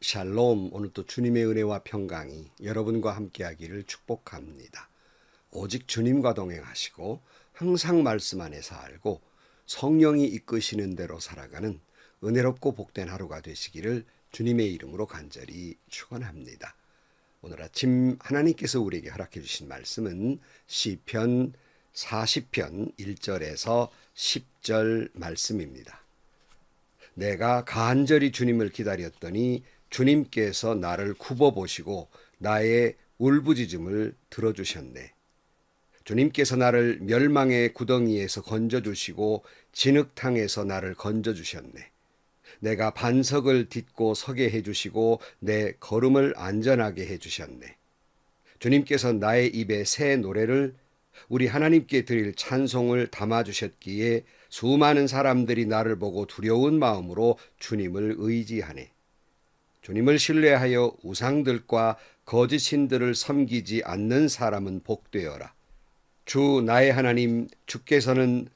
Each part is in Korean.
샬롬. 오늘도 주님의 은혜와 평강이 여러분과 함께하기를 축복합니다. 오직 주님과 동행하시고 항상 말씀 안에 살고 성령이 이끄시는 대로 살아가는 은혜롭고 복된 하루가 되시기를 주님의 이름으로 간절히 축원합니다. 오늘 아침 하나님께서 우리에게 허락해 주신 말씀은 시편 40편 1절에서 10절 말씀입니다. 내가 간절히 주님을 기다렸더니 주님께서 나를 굽어보시고 나의 울부짖음을 들어주셨네. 주님께서 나를 멸망의 구덩이에서 건져주시고 진흙탕에서 나를 건져주셨네. 내가 반석을 딛고 서게 해주시고 내 걸음을 안전하게 해주셨네. 주님께서 나의 입에 새 노래를 우리 하나님께 드릴 찬송을 담아주셨기에 수많은 사람들이 나를 보고 두려운 마음으로 주님을 의지하네. 주님을 신뢰하여 우상들과 거짓 신들을 섬기지 않는 사람은 복되어라. 주 나의 하나님, 주께서는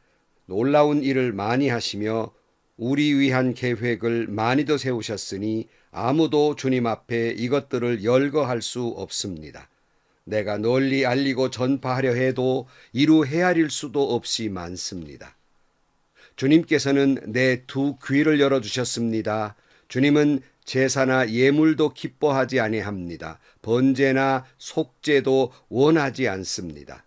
놀라운 일을 많이 하시며 우리 위한 계획을 많이도 세우셨으니 아무도 주님 앞에 이것들을 열거할 수 없습니다. 내가 널리 알리고 전파하려 해도 이루 헤아릴 수도 없이 많습니다. 주님께서는 내 두 귀를 열어주셨습니다. 주님은 제사나 예물도 기뻐하지 아니합니다. 번제나 속죄도 원하지 않습니다.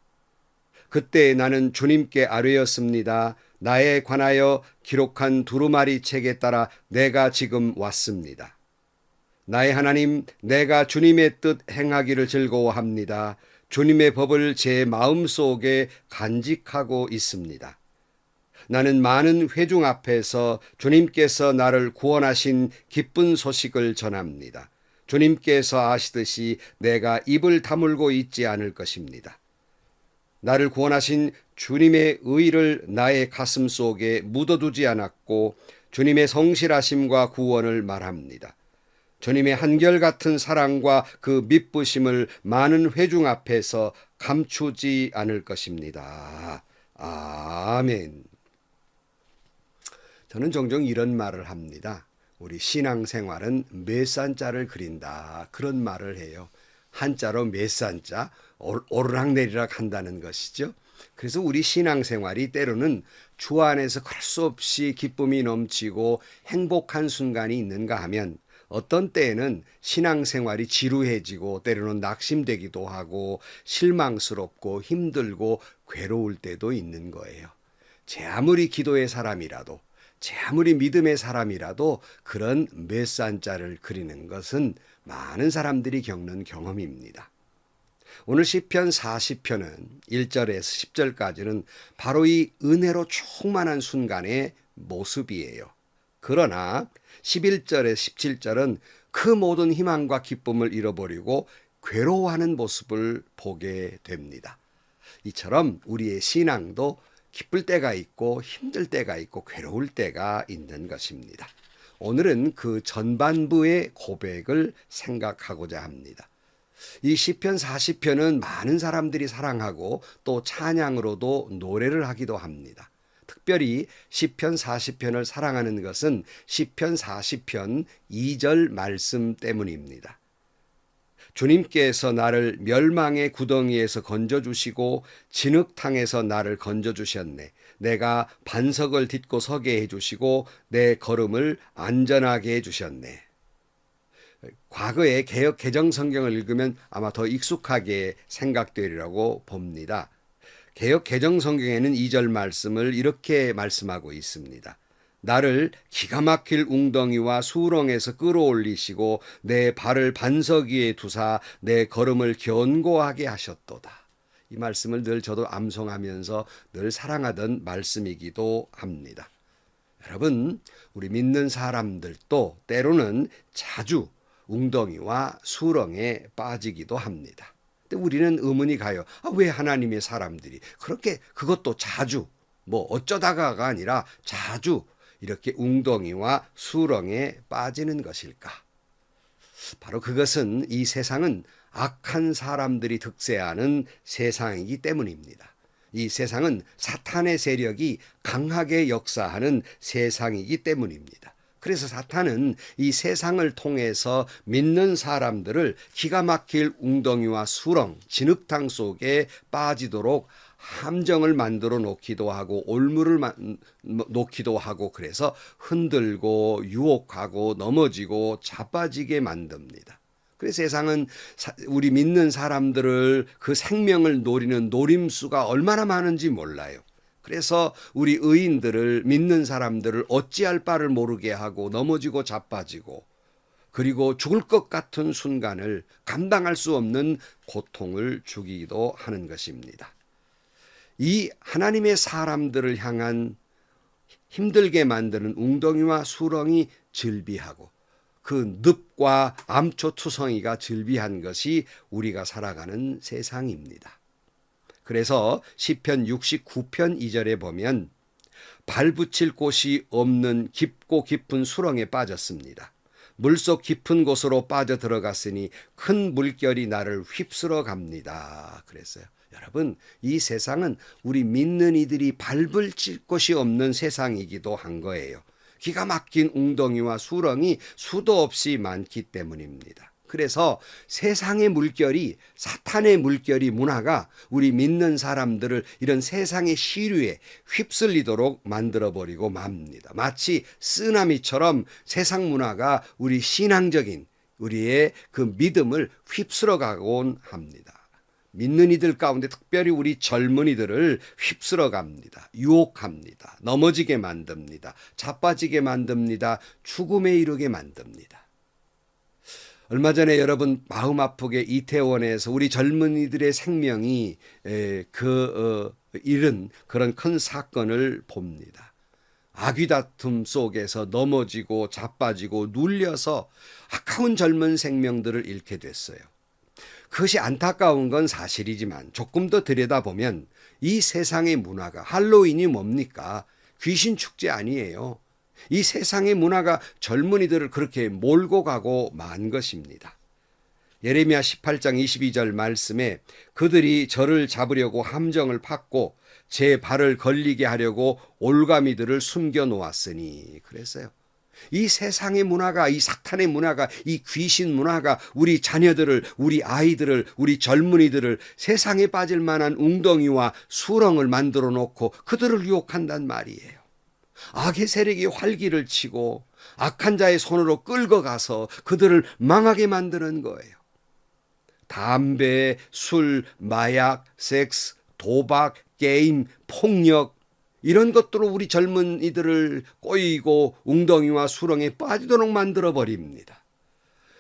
그때 나는 주님께 아뢰었습니다. 나에 관하여 기록한 두루마리 책에 따라 내가 지금 왔습니다. 나의 하나님, 내가 주님의 뜻 행하기를 즐거워합니다. 주님의 법을 제 마음속에 간직하고 있습니다. 나는 많은 회중 앞에서 주님께서 나를 구원하신 기쁜 소식을 전합니다. 주님께서 아시듯이 내가 입을 다물고 있지 않을 것입니다. 나를 구원하신 주님의 의를 나의 가슴 속에 묻어두지 않았고 주님의 성실하심과 구원을 말합니다. 주님의 한결같은 사랑과 그 미쁘심을 많은 회중 앞에서 감추지 않을 것입니다. 아멘. 저는 종종 이런 말을 합니다. 우리 신앙생활은 몇 산자를 그린다. 그런 말을 해요. 한자로 몇 산자, 오르락내리락 한다는 것이죠. 그래서 우리 신앙생활이 때로는 주 안에서 그럴 수 없이 기쁨이 넘치고 행복한 순간이 있는가 하면 어떤 때에는 신앙생활이 지루해지고 때로는 낙심되기도 하고 실망스럽고 힘들고 괴로울 때도 있는 거예요. 제 아무리 기도의 사람이라도 제 아무리 믿음의 사람이라도 그런 몇 산자를 그리는 것은 많은 사람들이 겪는 경험입니다. 오늘 시편 40편은 1절에서 10절까지는 바로 이 은혜로 충만한 순간의 모습이에요. 그러나 11절에서 17절은 그 모든 희망과 기쁨을 잃어버리고 괴로워하는 모습을 보게 됩니다. 이처럼 우리의 신앙도 기쁠 때가 있고 힘들 때가 있고 괴로울 때가 있는 것입니다. 오늘은 그 전반부의 고백을 생각하고자 합니다. 이 시편 40편은 많은 사람들이 사랑하고 또 찬양으로도 노래를 하기도 합니다. 특별히 시편 40편을 사랑하는 것은 시편 40편 2절 말씀 때문입니다. 주님께서 나를 멸망의 구덩이에서 건져주시고 진흙탕에서 나를 건져주셨네. 내가 반석을 딛고 서게 해주시고 내 걸음을 안전하게 해주셨네. 과거의 개역 개정 성경을 읽으면 아마 더 익숙하게 생각되리라고 봅니다. 개역 개정 성경에는 2절 말씀을 이렇게 말씀하고 있습니다. 나를 기가 막힐 웅덩이와 수렁에서 끌어올리시고 내 발을 반석 위에 두사 내 걸음을 견고하게 하셨도다. 이 말씀을 늘 저도 암송하면서 늘 사랑하던 말씀이기도 합니다. 여러분, 우리 믿는 사람들도 때로는 자주 웅덩이와 수렁에 빠지기도 합니다. 근데 우리는 의문이 가요. 왜 하나님의 사람들이 그렇게 그것도 자주 어쩌다가가 아니라 자주 이렇게 웅덩이와 수렁에 빠지는 것일까? 바로 그것은 이 세상은 악한 사람들이 득세하는 세상이기 때문입니다. 이 세상은 사탄의 세력이 강하게 역사하는 세상이기 때문입니다. 그래서 사탄은 이 세상을 통해서 믿는 사람들을 기가 막힐 웅덩이와 수렁, 진흙탕 속에 빠지도록 함정을 만들어 놓기도 하고 올무를 놓기도 하고, 그래서 흔들고 유혹하고 넘어지고 자빠지게 만듭니다. 그래서 세상은 우리 믿는 사람들을, 그 생명을 노리는 노림수가 얼마나 많은지 몰라요. 그래서 우리 의인들을, 믿는 사람들을 어찌할 바를 모르게 하고 넘어지고 자빠지고, 그리고 죽을 것 같은 순간을 감당할 수 없는 고통을 주기도 하는 것입니다. 이 하나님의 사람들을 향한 힘들게 만드는 웅덩이와 수렁이 즐비하고, 그 늪과 암초투성이가 즐비한 것이 우리가 살아가는 세상입니다. 그래서 시편 69편 2절에 보면 발붙일 곳이 없는 깊고 깊은 수렁에 빠졌습니다. 물속 깊은 곳으로 빠져 들어갔으니 큰 물결이 나를 휩쓸어 갑니다. 그랬어요. 여러분, 이 세상은 우리 믿는 이들이 발붙일 곳이 없는 세상이기도 한 거예요. 기가 막힌 웅덩이와 수렁이 수도 없이 많기 때문입니다. 그래서 세상의 물결이, 사탄의 물결이, 문화가 우리 믿는 사람들을 이런 세상의 시류에 휩쓸리도록 만들어버리고 맙니다. 마치 쓰나미처럼 세상 문화가 우리 신앙적인 우리의 그 믿음을 휩쓸어가곤 합니다. 믿는 이들 가운데 특별히 우리 젊은이들을 휩쓸어 갑니다. 유혹합니다. 넘어지게 만듭니다. 자빠지게 만듭니다. 죽음에 이르게 만듭니다. 얼마 전에 여러분 마음 아프게 이태원에서 우리 젊은이들의 생명이 잃은 그런 큰 사건을 봅니다. 아귀다툼 속에서 넘어지고 자빠지고 눌려서 아까운 젊은 생명들을 잃게 됐어요. 그것이 안타까운 건 사실이지만 조금 더 들여다보면 이 세상의 문화가, 할로윈이 뭡니까? 귀신 축제 아니에요. 이 세상의 문화가 젊은이들을 그렇게 몰고 가고 만 것입니다. 예레미야 18장 22절 말씀에 그들이 저를 잡으려고 함정을 팠고 제 발을 걸리게 하려고 올가미들을 숨겨 놓았으니, 그랬어요. 이 세상의 문화가, 이 사탄의 문화가, 이 귀신 문화가 우리 자녀들을, 우리 아이들을, 우리 젊은이들을 세상에 빠질 만한 웅덩이와 수렁을 만들어 놓고 그들을 유혹한단 말이에요. 악의 세력이 활기를 치고 악한 자의 손으로 끌고 가서 그들을 망하게 만드는 거예요. 담배, 술, 마약, 섹스, 도박, 게임, 폭력, 이런 것들로 우리 젊은이들을 꼬이고 웅덩이와 수렁에 빠지도록 만들어버립니다.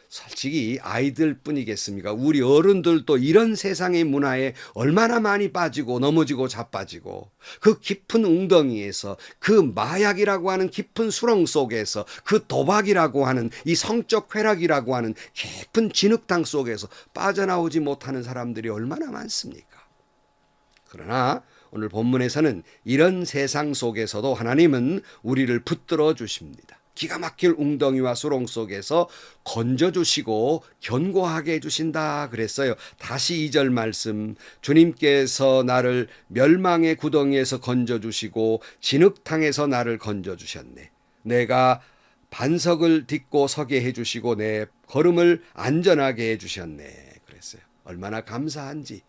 솔직히 아이들 뿐이겠습니까? 우리 어른들도 이런 세상의 문화에 얼마나 많이 빠지고 넘어지고 자빠지고, 그 깊은 웅덩이에서, 그 마약이라고 하는 깊은 수렁 속에서, 그 도박이라고 하는 이 성적 쾌락이라고 하는 깊은 진흙탕 속에서 빠져나오지 못하는 사람들이 얼마나 많습니까? 그러나 오늘 본문에서는 이런 세상 속에서도 하나님은 우리를 붙들어 주십니다. 기가 막힐 웅덩이와 수렁 속에서 건져주시고 견고하게 해주신다 그랬어요. 다시 2절 말씀, 주님께서 나를 멸망의 구덩이에서 건져주시고 진흙탕에서 나를 건져주셨네. 내가 반석을 딛고 서게 해주시고 내 걸음을 안전하게 해주셨네. 그랬어요. 얼마나 감사한지.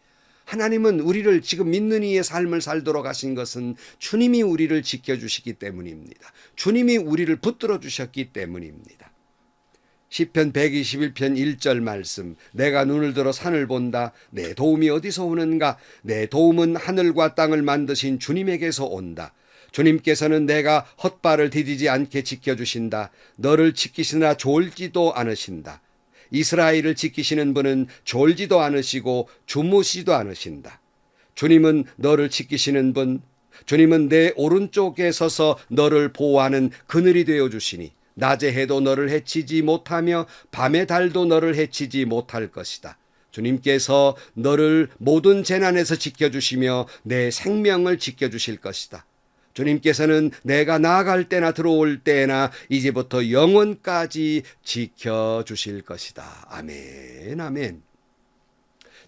하나님은 우리를 지금 믿는 이의 삶을 살도록 하신 것은 주님이 우리를 지켜주시기 때문입니다. 주님이 우리를 붙들어 주셨기 때문입니다. 시편 121편 1절 말씀, 내가 눈을 들어 산을 본다. 내 도움이 어디서 오는가? 내 도움은 하늘과 땅을 만드신 주님에게서 온다. 주님께서는 내가 헛발을 디디지 않게 지켜주신다. 너를 지키시나 졸지도 않으신다. 이스라엘을 지키시는 분은 졸지도 않으시고 주무시지도 않으신다. 주님은 너를 지키시는 분, 주님은 내 오른쪽에 서서 너를 보호하는 그늘이 되어주시니 낮의 해도 너를 해치지 못하며 밤의 달도 너를 해치지 못할 것이다. 주님께서 너를 모든 재난에서 지켜주시며 내 생명을 지켜주실 것이다. 주님께서는 내가 나아갈 때나 들어올 때나 이제부터 영원까지 지켜주실 것이다. 아멘, 아멘.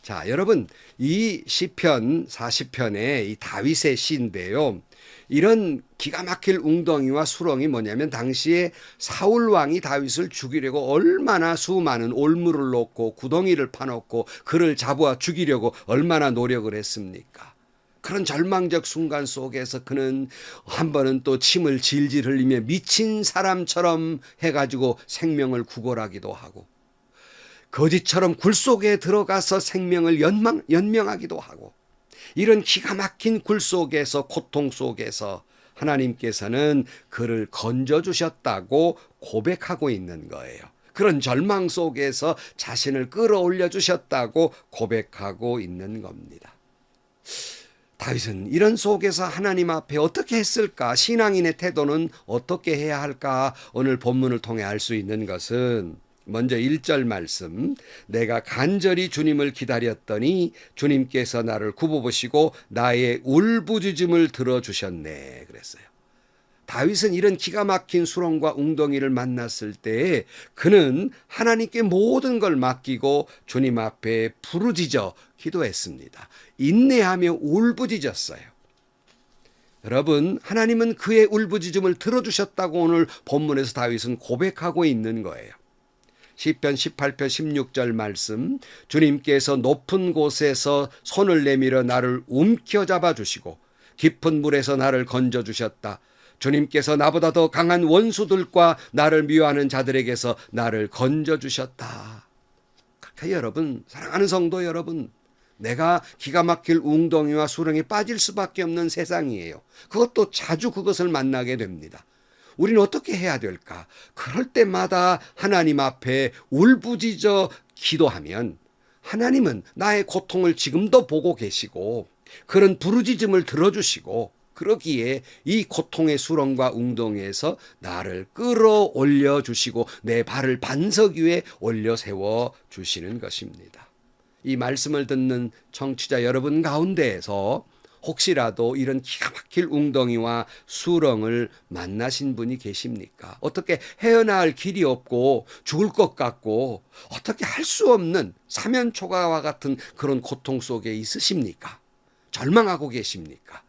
자, 여러분, 이 시편 40편의 이 다윗의 시인데요. 이런 기가 막힐 웅덩이와 수렁이 뭐냐면 당시에 사울 왕이 다윗을 죽이려고 얼마나 수많은 올무를 놓고 구덩이를 파놓고 그를 잡아 죽이려고 얼마나 노력을 했습니까? 그런 절망적 순간 속에서 그는 한 번은 또 침을 질질 흘리며 미친 사람처럼 해가지고 생명을 구걸하기도 하고 거지처럼 굴 속에 들어가서 생명을 연명하기도 하고 이런 기가 막힌 굴 속에서 고통 속에서 하나님께서는 그를 건져주셨다고 고백하고 있는 거예요. 그런 절망 속에서 자신을 끌어올려 주셨다고 고백하고 있는 겁니다. 다윗은 이런 속에서 하나님 앞에 어떻게 했을까? 신앙인의 태도는 어떻게 해야 할까? 오늘 본문을 통해 알 수 있는 것은 먼저 1절 말씀, 내가 간절히 주님을 기다렸더니 주님께서 나를 굽어보시고 나의 울부짖음을 들어주셨네 그랬어요. 다윗은 이런 기가 막힌 수렁과 웅덩이를 만났을 때 그는 하나님께 모든 걸 맡기고 주님 앞에 부르짖어 기도했습니다. 인내하며 울부짖었어요. 여러분, 하나님은 그의 울부짖음을 들어주셨다고 오늘 본문에서 다윗은 고백하고 있는 거예요. 시편 18편 16절 말씀, 주님께서 높은 곳에서 손을 내밀어 나를 움켜잡아 주시고 깊은 물에서 나를 건져 주셨다. 주님께서 나보다 더 강한 원수들과 나를 미워하는 자들에게서 나를 건져 주셨다. 그렇게 여러분, 사랑하는 성도 여러분, 내가 기가 막힐 웅덩이와 수렁에 빠질 수밖에 없는 세상이에요. 그것도 자주 그것을 만나게 됩니다. 우리는 어떻게 해야 될까? 그럴 때마다 하나님 앞에 울부짖어 기도하면 하나님은 나의 고통을 지금도 보고 계시고 그런 부르짖음을 들어주시고 그러기에 이 고통의 수렁과 웅덩이에서 나를 끌어올려 주시고 내 발을 반석 위에 올려 세워 주시는 것입니다. 이 말씀을 듣는 청취자 여러분 가운데에서 혹시라도 이런 기가 막힐 웅덩이와 수렁을 만나신 분이 계십니까? 어떻게 헤어나올 길이 없고 죽을 것 같고 어떻게 할 수 없는 사면초가와 같은 그런 고통 속에 있으십니까? 절망하고 계십니까?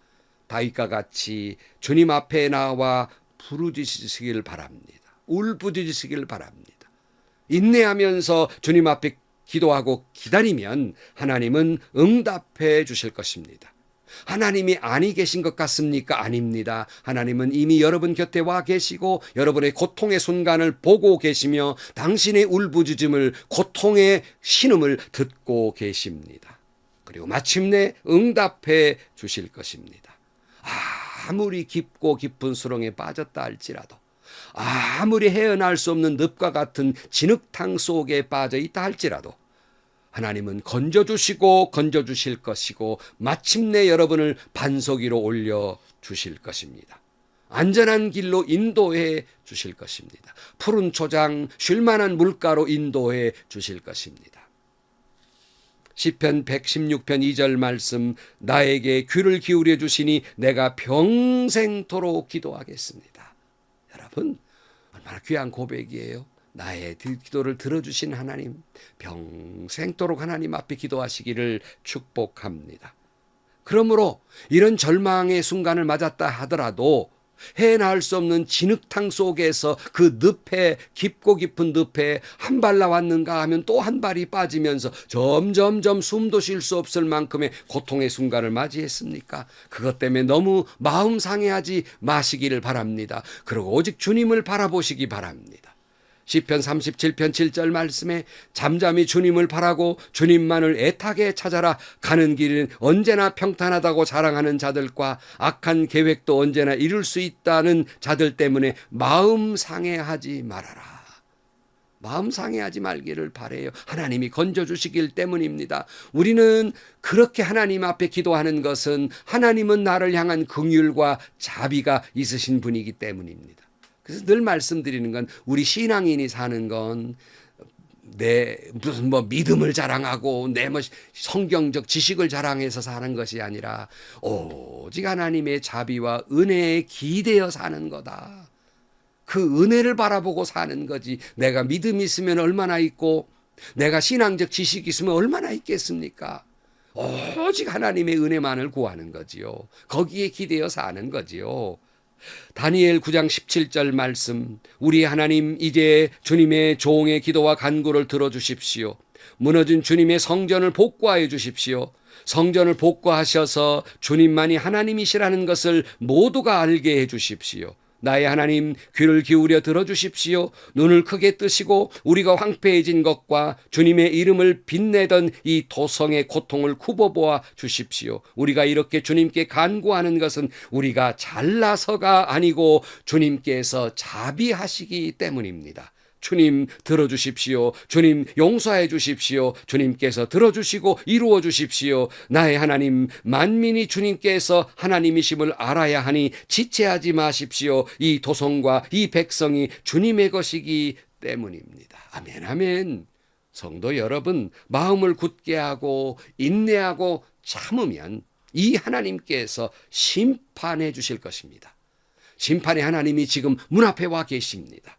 다윗과 같이 주님 앞에 나와 부르짖으시길 바랍니다. 울부짖으시길 바랍니다. 인내하면서 주님 앞에 기도하고 기다리면 하나님은 응답해 주실 것입니다. 하나님이 아니 계신 것 같습니까? 아닙니다. 하나님은 이미 여러분 곁에 와 계시고 여러분의 고통의 순간을 보고 계시며 당신의 울부짖음을 고통의 신음을 듣고 계십니다. 그리고 마침내 응답해 주실 것입니다. 아무리 깊고 깊은 수렁에 빠졌다 할지라도 아무리 헤어날 수 없는 늪과 같은 진흙탕 속에 빠져 있다 할지라도 하나님은 건져주시고 건져주실 것이고 마침내 여러분을 반석 위로 올려주실 것입니다. 안전한 길로 인도해 주실 것입니다. 푸른 초장 쉴만한 물가로 인도해 주실 것입니다. 시편 116편 2절 말씀, 나에게 귀를 기울여 주시니 내가 평생토록 기도하겠습니다. 여러분, 얼마나 귀한 고백이에요. 나의 기도를 들어주신 하나님, 평생토록 하나님 앞에 기도하시기를 축복합니다. 그러므로 이런 절망의 순간을 맞았다 하더라도 해나올 수 없는 진흙탕 속에서 그 늪에, 깊고 깊은 늪에 한 발 나왔는가 하면 또 한 발이 빠지면서 점점점 숨도 쉴 수 없을 만큼의 고통의 순간을 맞이했습니까? 그것 때문에 너무 마음 상해하지 마시기를 바랍니다. 그리고 오직 주님을 바라보시기 바랍니다. 시편 37편 7절 말씀에 잠잠히 주님을 바라고 주님만을 애타게 찾아라. 가는 길은 언제나 평탄하다고 자랑하는 자들과 악한 계획도 언제나 이룰 수 있다는 자들 때문에 마음 상해하지 말아라. 마음 상해하지 말기를 바라요. 하나님이 건져주시길 때문입니다. 우리는 그렇게 하나님 앞에 기도하는 것은 하나님은 나를 향한 긍휼과 자비가 있으신 분이기 때문입니다. 그래서 늘 말씀드리는 건 우리 신앙인이 사는 건 내 무슨 믿음을 자랑하고 내 성경적 지식을 자랑해서 사는 것이 아니라 오직 하나님의 자비와 은혜에 기대어 사는 거다. 그 은혜를 바라보고 사는 거지. 내가 믿음이 있으면 얼마나 있고 내가 신앙적 지식이 있으면 얼마나 있겠습니까? 오직 하나님의 은혜만을 구하는 거지요. 거기에 기대어 사는 거지요. 다니엘 9장 17절 말씀, 우리 하나님 이제 주님의 종의 기도와 간구를 들어주십시오. 무너진 주님의 성전을 복구하여 주십시오. 성전을 복구하셔서 주님만이 하나님이시라는 것을 모두가 알게 해 주십시오. 나의 하나님, 귀를 기울여 들어주십시오. 눈을 크게 뜨시고 우리가 황폐해진 것과 주님의 이름을 빛내던 이 도성의 고통을 굽어보아 주십시오. 우리가 이렇게 주님께 간구하는 것은 우리가 잘나서가 아니고 주님께서 자비하시기 때문입니다. 주님 들어주십시오. 주님 용서해 주십시오. 주님께서 들어주시고 이루어 주십시오. 나의 하나님, 만민이 주님께서 하나님이심을 알아야 하니 지체하지 마십시오. 이 도성과 이 백성이 주님의 것이기 때문입니다. 아멘, 아멘. 성도 여러분, 마음을 굳게 하고 인내하고 참으면 이 하나님께서 심판해 주실 것입니다. 심판의 하나님이 지금 문 앞에 와 계십니다.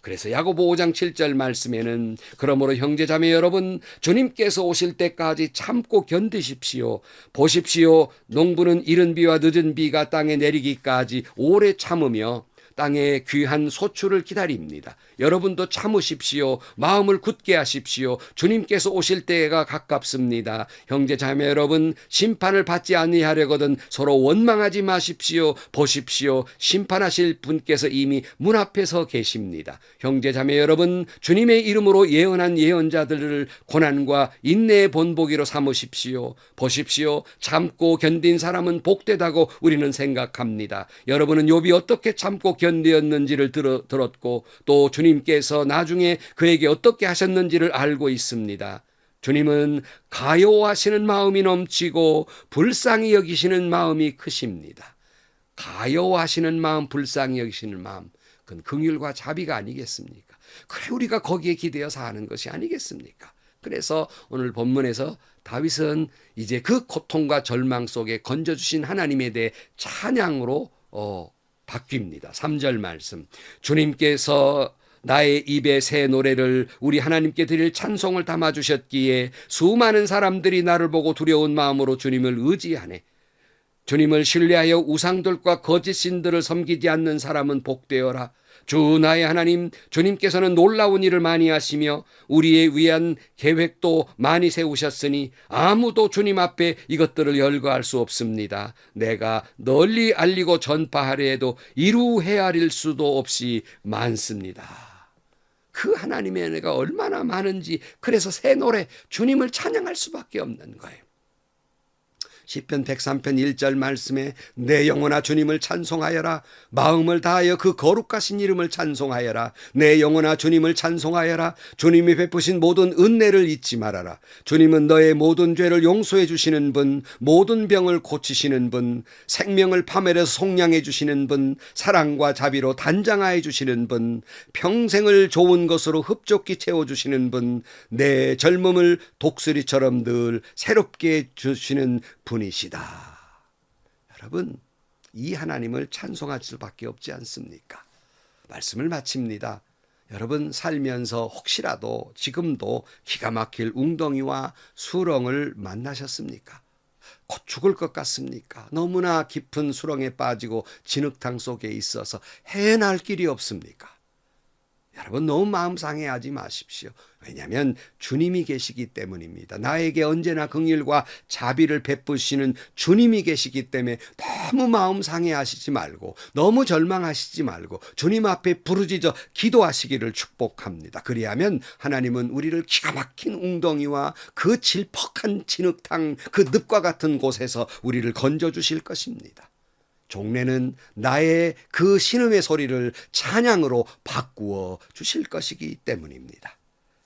그래서 야고보 5장 7절 말씀에는 그러므로 형제자매 여러분, 주님께서 오실 때까지 참고 견디십시오. 보십시오. 농부는 이른 비와 늦은 비가 땅에 내리기까지 오래 참으며 땅에 귀한 소출을 기다립니다. 여러분도 참으십시오. 마음을 굳게 하십시오. 주님께서 오실 때가 가깝습니다. 형제 자매 여러분, 심판을 받지 아니하려거든 서로 원망하지 마십시오. 보십시오. 심판하실 분께서 이미 문 앞에 서 계십니다. 형제 자매 여러분, 주님의 이름으로 예언한 예언자들을 고난과 인내의 본보기로 삼으십시오. 보십시오. 참고 견딘 사람은 복되다고 우리는 생각합니다. 여러분은 욥이 어떻게 참고 견디었는지를 들었고 또 주님께서 나중에 그에게 어떻게 하셨는지를 알고 있습니다. 주님은 가여워하시는 마음이 넘치고 불쌍히 여기시는 마음이 크십니다. 가여워하시는 마음, 불쌍히 여기시는 마음, 그건 긍휼과 자비가 아니겠습니까? 그래 우리가 거기에 기대어 사는 것이 아니겠습니까? 그래서 오늘 본문에서 다윗은 이제 그 고통과 절망 속에 건져주신 하나님에 대해 찬양으로 바뀝니다. 3절 말씀, 주님께서 나의 입에 새 노래를 우리 하나님께 드릴 찬송을 담아주셨기에 수많은 사람들이 나를 보고 두려운 마음으로 주님을 의지하네. 주님을 신뢰하여 우상들과 거짓 신들을 섬기지 않는 사람은 복되어라. 주 나의 하나님, 주님께서는 놀라운 일을 많이 하시며 우리에 위한 계획도 많이 세우셨으니 아무도 주님 앞에 이것들을 열거할 수 없습니다. 내가 널리 알리고 전파하려 해도 이루 헤아릴 수도 없이 많습니다. 그 하나님의 은혜가 얼마나 많은지, 그래서 새 노래 주님을 찬양할 수밖에 없는 거예요. 시편 103편 1절 말씀에 내 영혼아 주님을 찬송하여라. 마음을 다하여 그 거룩하신 이름을 찬송하여라. 내 영혼아 주님을 찬송하여라. 주님이 베푸신 모든 은혜를 잊지 말아라. 주님은 너의 모든 죄를 용서해 주시는 분, 모든 병을 고치시는 분, 생명을 파멸해서 속량해 주시는 분, 사랑과 자비로 단장하여 주시는 분, 평생을 좋은 것으로 흡족히 채워주시는 분, 내 젊음을 독수리처럼 늘 새롭게 주시는 분이시다. 여러분, 이 하나님을 찬송할 수밖에 없지 않습니까? 말씀을 마칩니다. 여러분 살면서 혹시라도 지금도 기가 막힐 웅덩이와 수렁을 만나셨습니까? 곧 죽을 것 같습니까? 너무나 깊은 수렁에 빠지고 진흙탕 속에 있어서 헤어날 길이 없습니까? 여러분 너무 마음 상해하지 마십시오. 왜냐하면 주님이 계시기 때문입니다. 나에게 언제나 긍휼과 자비를 베푸시는 주님이 계시기 때문에 너무 마음 상해하시지 말고 너무 절망하시지 말고 주님 앞에 부르짖어 기도하시기를 축복합니다. 그리하면 하나님은 우리를 기가 막힌 웅덩이와 그 질퍽한 진흙탕 그 늪과 같은 곳에서 우리를 건져주실 것입니다. 종래는 나의 그 신음의 소리를 찬양으로 바꾸어 주실 것이기 때문입니다.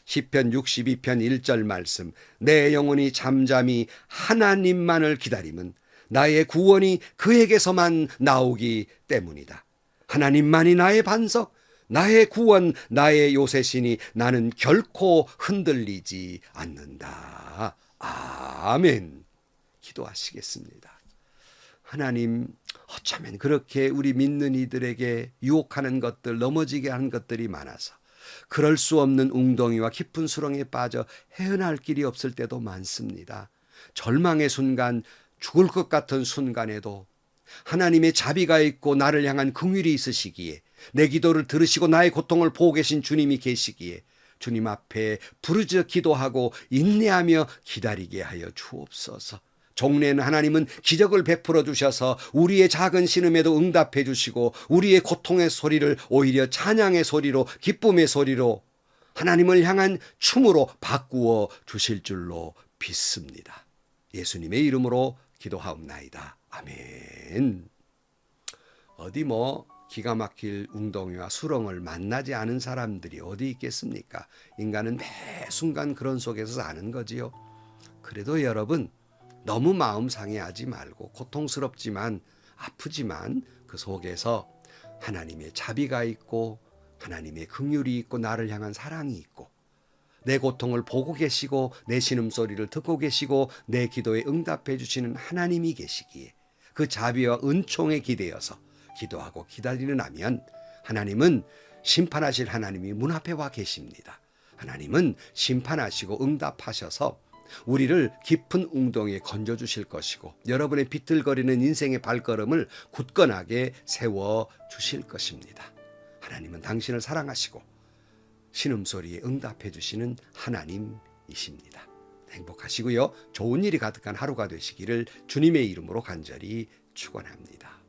시편 62편 1절 말씀, 내 영혼이 잠잠히 하나님만을 기다림은 나의 구원이 그에게서만 나오기 때문이다. 하나님만이 나의 반석, 나의 구원, 나의 요새시니 나는 결코 흔들리지 않는다. 아멘. 기도하시겠습니다. 하나님, 어쩌면 그렇게 우리 믿는 이들에게 유혹하는 것들, 넘어지게 하는 것들이 많아서 그럴 수 없는 웅덩이와 깊은 수렁에 빠져 헤어날 길이 없을 때도 많습니다. 절망의 순간, 죽을 것 같은 순간에도 하나님의 자비가 있고 나를 향한 긍휼이 있으시기에, 내 기도를 들으시고 나의 고통을 보고 계신 주님이 계시기에 주님 앞에 부르짖어 기도하고 인내하며 기다리게 하여 주옵소서. 종래는 하나님은 기적을 베풀어 주셔서 우리의 작은 신음에도 응답해 주시고 우리의 고통의 소리를 오히려 찬양의 소리로, 기쁨의 소리로, 하나님을 향한 춤으로 바꾸어 주실 줄로 믿습니다. 예수님의 이름으로 기도하옵나이다. 아멘. 어디 기가 막힐 웅덩이와 수렁을 만나지 않은 사람들이 어디 있겠습니까? 인간은 매 순간 그런 속에서 사는 거지요. 그래도 여러분, 너무 마음 상해하지 말고, 고통스럽지만 아프지만 그 속에서 하나님의 자비가 있고 하나님의 긍휼이 있고 나를 향한 사랑이 있고, 내 고통을 보고 계시고 내 신음소리를 듣고 계시고 내 기도에 응답해 주시는 하나님이 계시기에 그 자비와 은총에 기대어서 기도하고 기다리는 하면, 하나님은 심판하실 하나님이 문 앞에 와 계십니다. 하나님은 심판하시고 응답하셔서 우리를 깊은 웅덩이에 건져주실 것이고 여러분의 비틀거리는 인생의 발걸음을 굳건하게 세워주실 것입니다. 하나님은 당신을 사랑하시고 신음소리에 응답해 주시는 하나님이십니다. 행복하시고요. 좋은 일이 가득한 하루가 되시기를 주님의 이름으로 간절히 축원합니다.